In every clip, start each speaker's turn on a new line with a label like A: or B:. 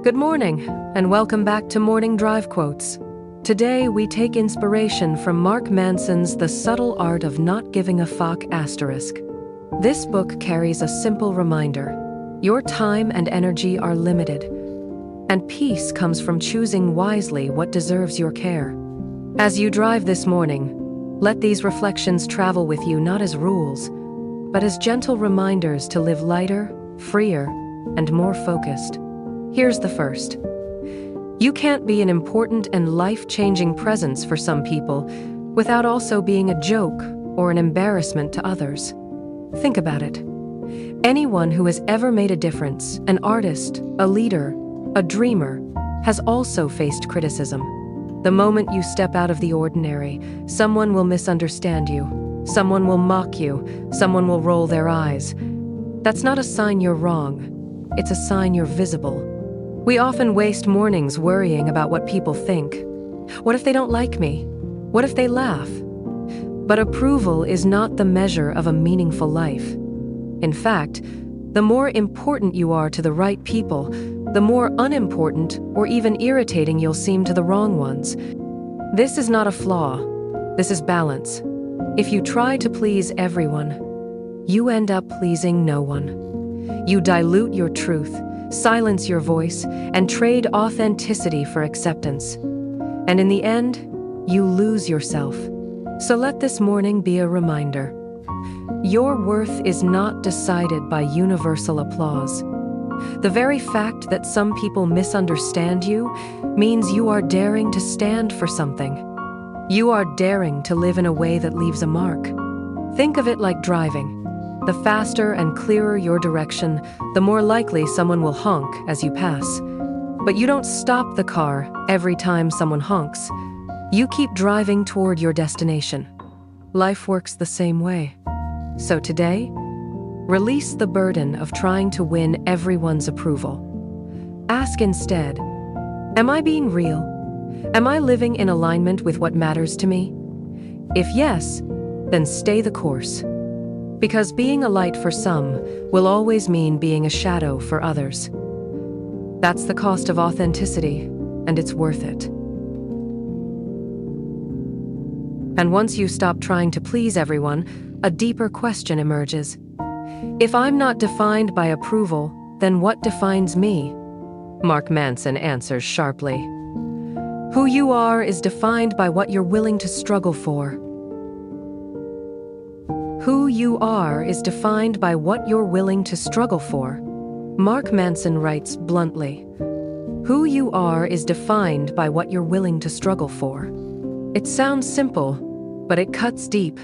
A: Good morning, and welcome back to Morning Drive Quotes. Today, we take inspiration from Mark Manson's The Subtle Art of Not Giving a Fuck*. This book carries a simple reminder: your time and energy are limited, and peace comes from choosing wisely what deserves your care. As you drive this morning, let these reflections travel with you not as rules, but as gentle reminders to live lighter, freer, and more focused. Here's the first. You can't be an important and life-changing presence for some people without also being a joke or an embarrassment to others. Think about it. Anyone who has ever made a difference, an artist, a leader, a dreamer, has also faced criticism. The moment you step out of the ordinary, someone will misunderstand you. Someone will mock you. Someone will roll their eyes. That's not a sign you're wrong. It's a sign you're visible. We often waste mornings worrying about what people think. What if they don't like me? What if they laugh? But approval is not the measure of a meaningful life. In fact, the more important you are to the right people, the more unimportant or even irritating you'll seem to the wrong ones. This is not a flaw. This is balance. If you try to please everyone, you end up pleasing no one. You dilute your truth, silence your voice, and trade authenticity for acceptance. And in the end, you lose yourself. So let this morning be a reminder. Your worth is not decided by universal applause. The very fact that some people misunderstand you means you are daring to stand for something. You are daring to live in a way that leaves a mark. Think of it like driving. The faster and clearer your direction, the more likely someone will honk as you pass. But you don't stop the car every time someone honks. You keep driving toward your destination. Life works the same way. So today, release the burden of trying to win everyone's approval. Ask instead, am I being real? Am I living in alignment with what matters to me? If yes, then stay the course. Because being a light for some will always mean being a shadow for others. That's the cost of authenticity, and it's worth it. And once you stop trying to please everyone, a deeper question emerges. If I'm not defined by approval, then what defines me? Mark Manson answers sharply. Who you are is defined by what you're willing to struggle for. Who you are is defined by what you're willing to struggle for. Mark Manson writes bluntly, who you are is defined by what you're willing to struggle for. It sounds simple, but it cuts deep.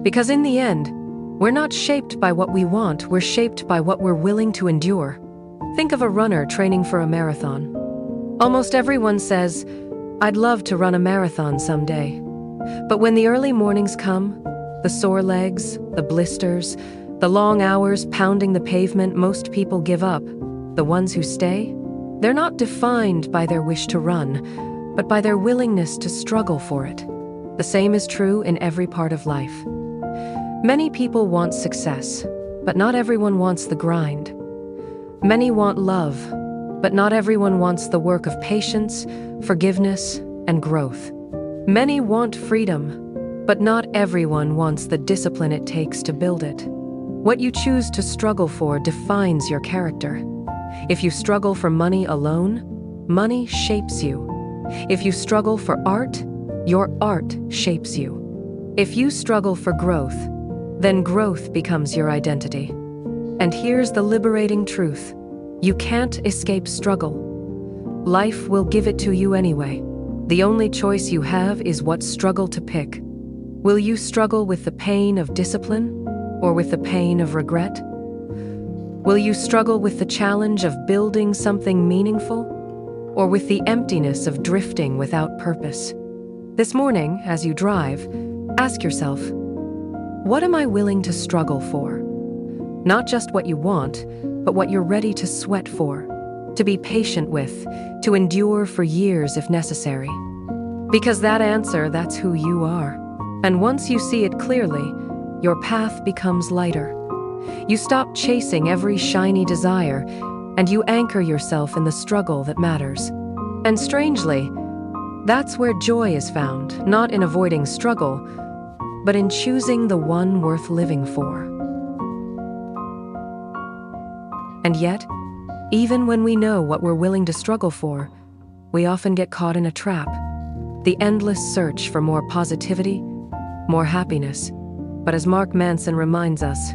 A: Because in the end, we're not shaped by what we want, we're shaped by what we're willing to endure. Think of a runner training for a marathon. Almost everyone says, I'd love to run a marathon someday. But when the early mornings come, the sore legs, the blisters, the long hours pounding the pavement, most people give up. The ones who stay, they're not defined by their wish to run, but by their willingness to struggle for it. The same is true in every part of life. Many people want success, but not everyone wants the grind. Many want love, but not everyone wants the work of patience, forgiveness, and growth. Many want freedom, but not everyone wants the discipline it takes to build it. What you choose to struggle for defines your character. If you struggle for money alone, money shapes you. If you struggle for art, your art shapes you. If you struggle for growth, then growth becomes your identity. And here's the liberating truth. You can't escape struggle. Life will give it to you anyway. The only choice you have is what struggle to pick. Will you struggle with the pain of discipline or with the pain of regret? Will you struggle with the challenge of building something meaningful or with the emptiness of drifting without purpose? This morning, as you drive, ask yourself, what am I willing to struggle for? Not just what you want, but what you're ready to sweat for, to be patient with, to endure for years if necessary. Because that's who you are. And once you see it clearly, your path becomes lighter. You stop chasing every shiny desire and you anchor yourself in the struggle that matters. And strangely, that's where joy is found, not in avoiding struggle, but in choosing the one worth living for. And yet, even when we know what we're willing to struggle for, we often get caught in a trap. The endless search for more positivity, more happiness. But as Mark Manson reminds us,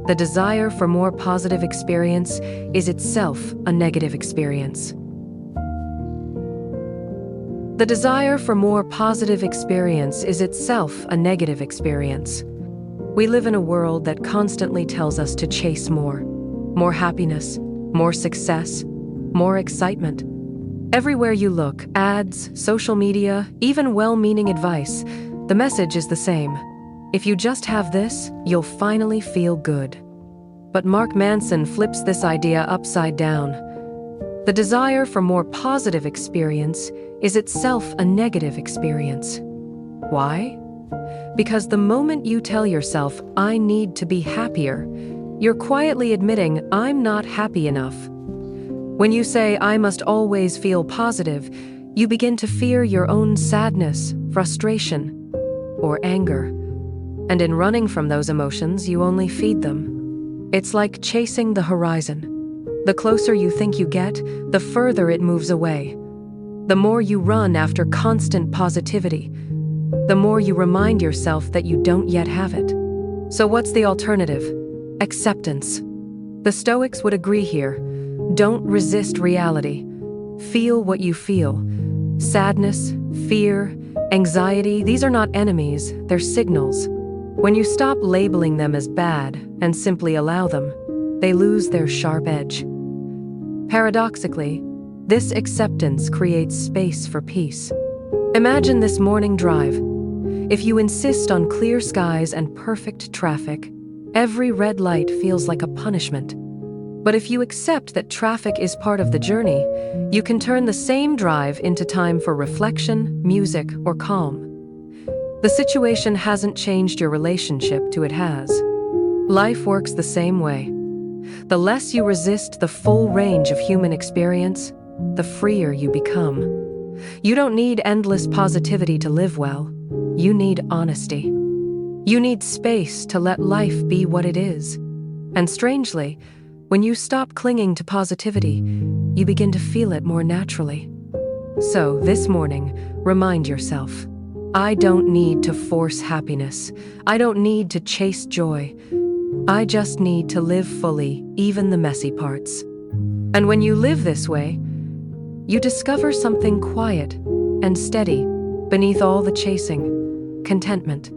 A: the desire for more positive experience is itself a negative experience. The desire for more positive experience is itself a negative experience. We live in a world that constantly tells us to chase more happiness, more success, more excitement. Everywhere you look, ads, social media, even well-meaning advice, the message is the same. If you just have this, you'll finally feel good. But Mark Manson flips this idea upside down. The desire for more positive experience is itself a negative experience. Why? Because the moment you tell yourself, I need to be happier, you're quietly admitting, I'm not happy enough. When you say, I must always feel positive, you begin to fear your own sadness, frustration, or anger. And in running from those emotions, you only feed them. It's like chasing the horizon. The closer you think you get, the further it moves away. The more you run after constant positivity, the more you remind yourself that you don't yet have it. So what's the alternative? Acceptance. The Stoics would agree here. Don't resist reality. Feel what you feel. Sadness, fear, anxiety, these are not enemies, they're signals. When you stop labeling them as bad and simply allow them, they lose their sharp edge. Paradoxically, this acceptance creates space for peace. Imagine this morning drive. If you insist on clear skies and perfect traffic, every red light feels like a punishment. But if you accept that traffic is part of the journey, you can turn the same drive into time for reflection, music, or calm. The situation hasn't changed your relationship to it has. Life works the same way. The less you resist the full range of human experience, the freer you become. You don't need endless positivity to live well. You need honesty. You need space to let life be what it is. And strangely, when you stop clinging to positivity, you begin to feel it more naturally. So, this morning, remind yourself, I don't need to force happiness. I don't need to chase joy. I just need to live fully, even the messy parts. And when you live this way, you discover something quiet and steady beneath all the chasing, contentment.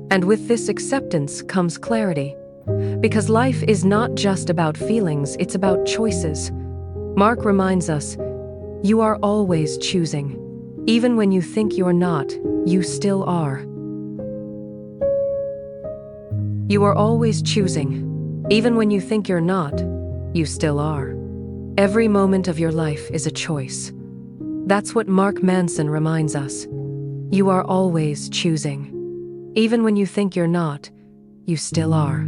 A: And with this acceptance comes clarity. Because life is not just about feelings, it's about choices. Mark reminds us, you are always choosing. Even when you think you're not, you still are. You are always choosing. Even when you think you're not, you still are. Every moment of your life is a choice. That's what Mark Manson reminds us. You are always choosing. Even when you think you're not, you still are.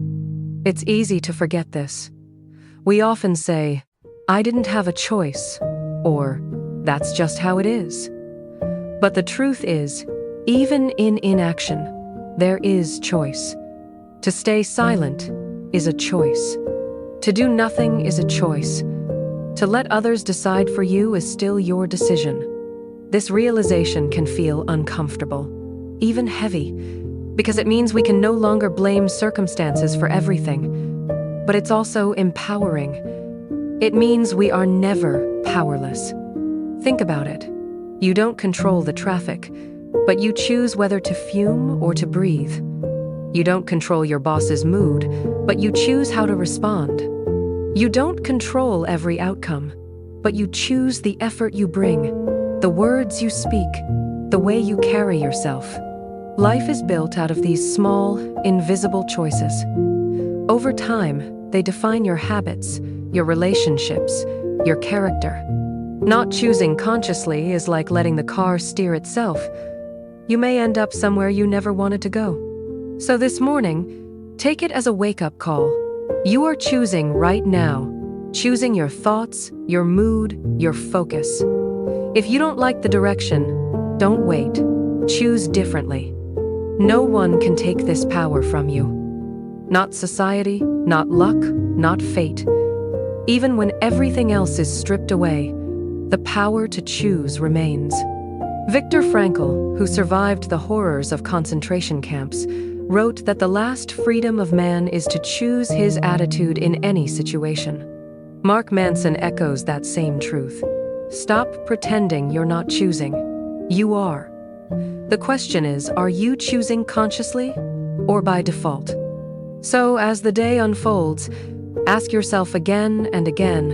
A: It's easy to forget this. We often say, I didn't have a choice, or that's just how it is. But the truth is, even in inaction, there is choice. To stay silent is a choice. To do nothing is a choice. To let others decide for you is still your decision. This realization can feel uncomfortable, even heavy, because it means we can no longer blame circumstances for everything. But it's also empowering. It means we are never powerless. Think about it. You don't control the traffic, but you choose whether to fume or to breathe. You don't control your boss's mood, but you choose how to respond. You don't control every outcome, but you choose the effort you bring, the words you speak, the way you carry yourself. Life is built out of these small, invisible choices. Over time, they define your habits, your relationships, your character. Not choosing consciously is like letting the car steer itself. You may end up somewhere you never wanted to go. So this morning, take it as a wake-up call. You are choosing right now, choosing your thoughts, your mood, your focus. If you don't like the direction, don't wait. Choose differently. No one can take this power from you. Not society, not luck, not fate. Even when everything else is stripped away, the power to choose remains. Viktor Frankl, who survived the horrors of concentration camps, wrote that the last freedom of man is to choose his attitude in any situation. Mark Manson echoes that same truth. Stop pretending you're not choosing. You are. The question is, are you choosing consciously or by default? So, as the day unfolds, ask yourself again and again,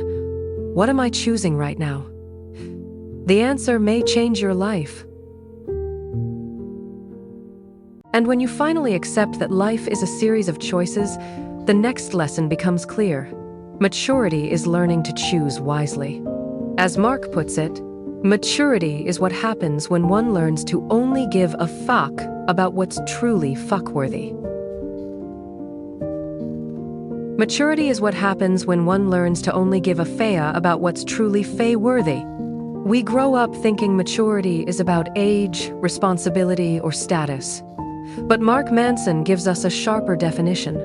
A: what am I choosing right now? The answer may change your life. And when you finally accept that life is a series of choices, the next lesson becomes clear. Maturity is learning to choose wisely. As Mark puts it, maturity is what happens when one learns to only give a fuck about what's truly fuckworthy. Maturity is what happens when one learns to only give a fea about what's truly fey-worthy. We grow up thinking maturity is about age, responsibility, or status. But Mark Manson gives us a sharper definition.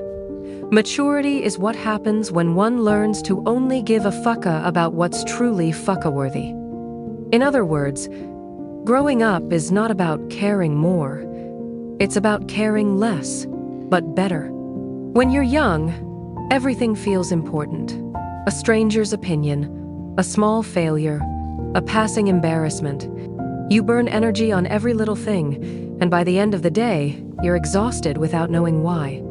A: Maturity is what happens when one learns to only give a fucka about what's truly fucka-worthy. In other words, growing up is not about caring more. It's about caring less, but better. When you're young, everything feels important. A stranger's opinion, a small failure, a passing embarrassment. You burn energy on every little thing, and by the end of the day, you're exhausted without knowing why.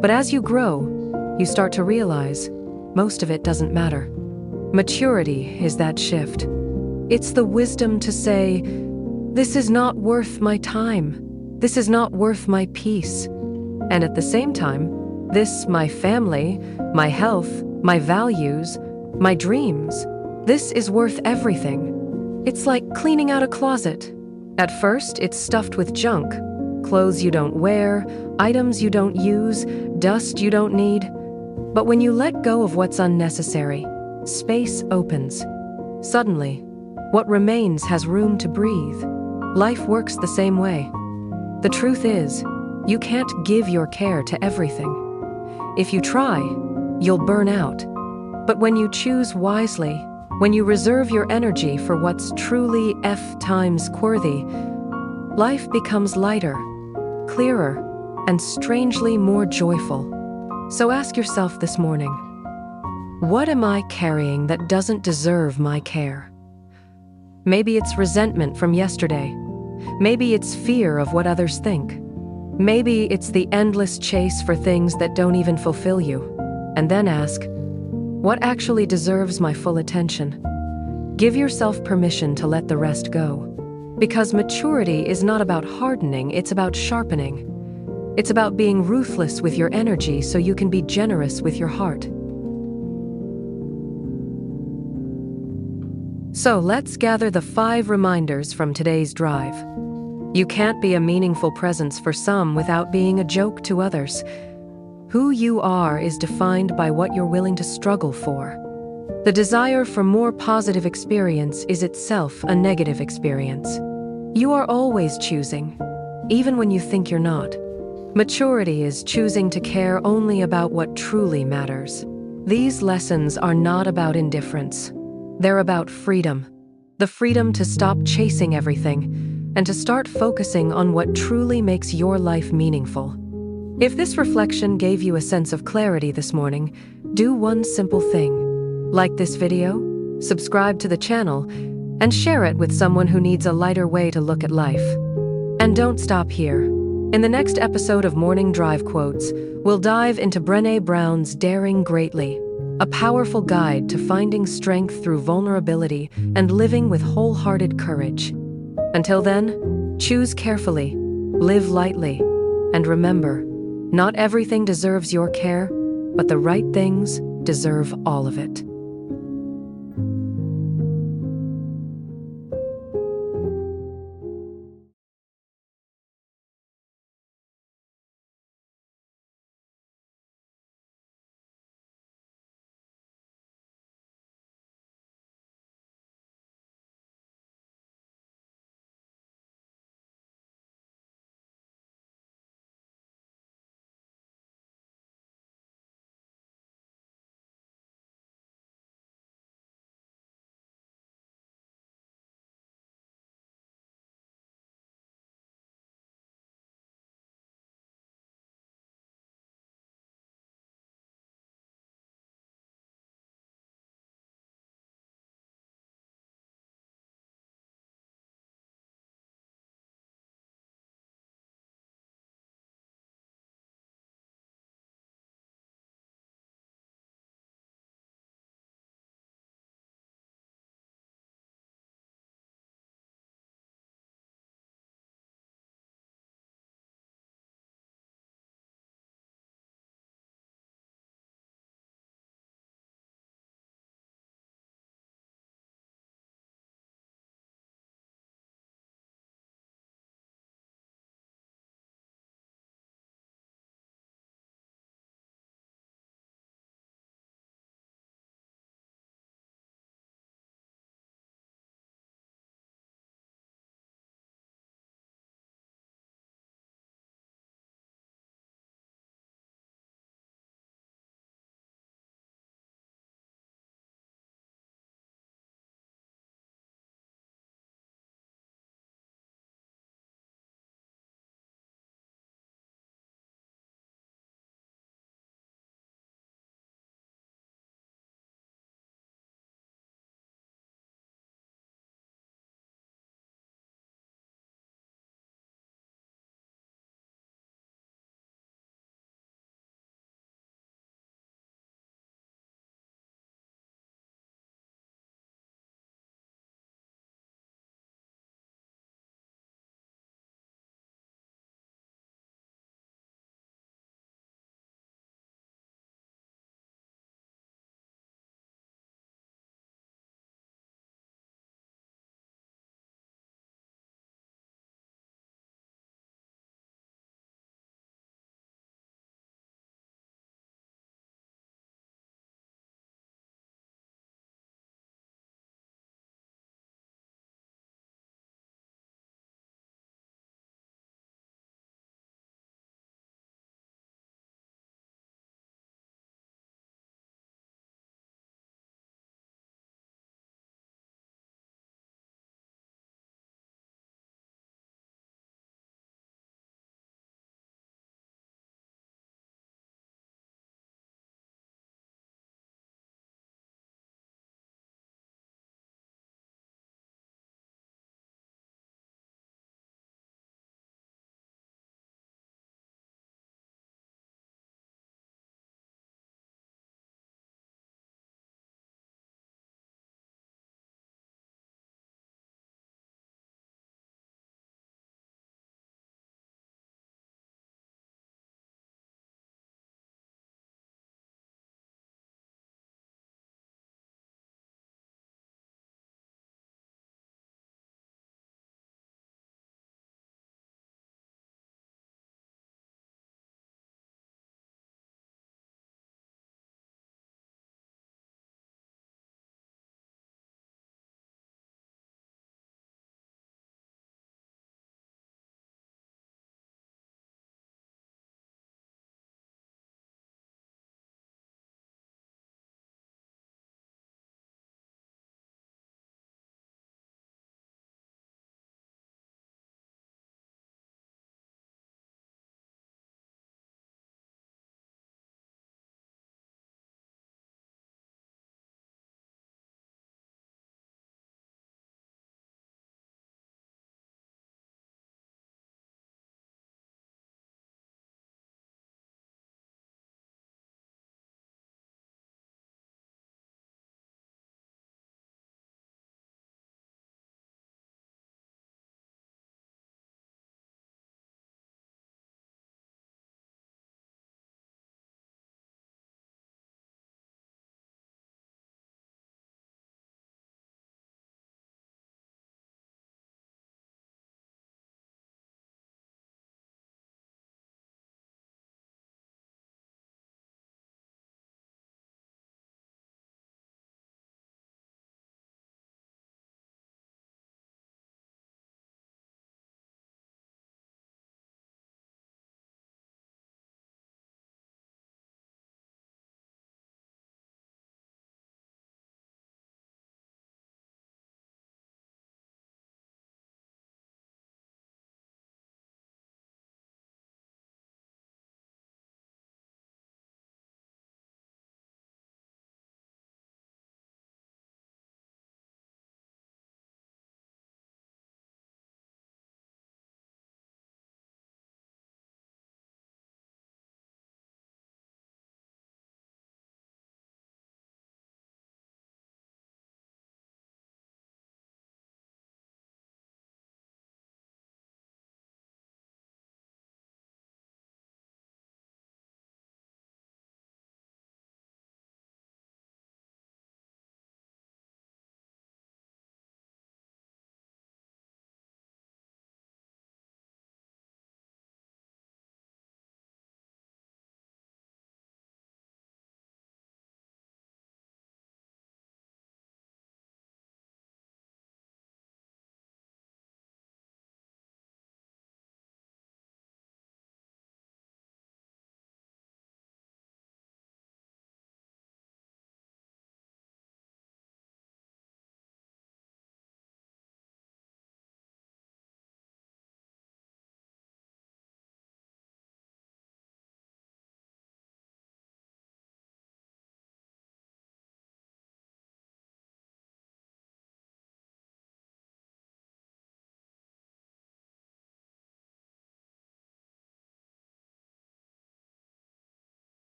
A: But as you grow, you start to realize most of it doesn't matter. Maturity is that shift. It's the wisdom to say, this is not worth my time. This is not worth my peace. And at the same time, this, my family, my health, my values, my dreams, this is worth everything. It's like cleaning out a closet. At first, it's stuffed with junk. Clothes you don't wear, items you don't use, dust you don't need. But when you let go of what's unnecessary, space opens. Suddenly, what remains has room to breathe. Life works the same way. The truth is, you can't give your care to everything. If you try, you'll burn out. But when you choose wisely, when you reserve your energy for what's truly F-times-worthy, life becomes lighter, clearer, and strangely more joyful. So ask yourself this morning, what am I carrying that doesn't deserve my care? Maybe it's resentment from yesterday. Maybe it's fear of what others think. Maybe it's the endless chase for things that don't even fulfill you. And then ask, what actually deserves my full attention? Give yourself permission to let the rest go. Because maturity is not about hardening, it's about sharpening. It's about being ruthless with your energy so you can be generous with your heart. So let's gather the 5 reminders from today's drive. You can't be a meaningful presence for some without being a joke to others. Who you are is defined by what you're willing to struggle for. The desire for more positive experience is itself a negative experience. You are always choosing, even when you think you're not. Maturity is choosing to care only about what truly matters. These lessons are not about indifference. They're about freedom. The freedom to stop chasing everything and to start focusing on what truly makes your life meaningful. If this reflection gave you a sense of clarity this morning, do one simple thing. Like this video, subscribe to the channel, and share it with someone who needs a lighter way to look at life. And don't stop here. In the next episode of Morning Drive Quotes, we'll dive into Brené Brown's Daring Greatly, a powerful guide to finding strength through vulnerability and living with wholehearted courage. Until then, choose carefully, live lightly, and remember, not everything deserves your care, but the right things deserve all of it.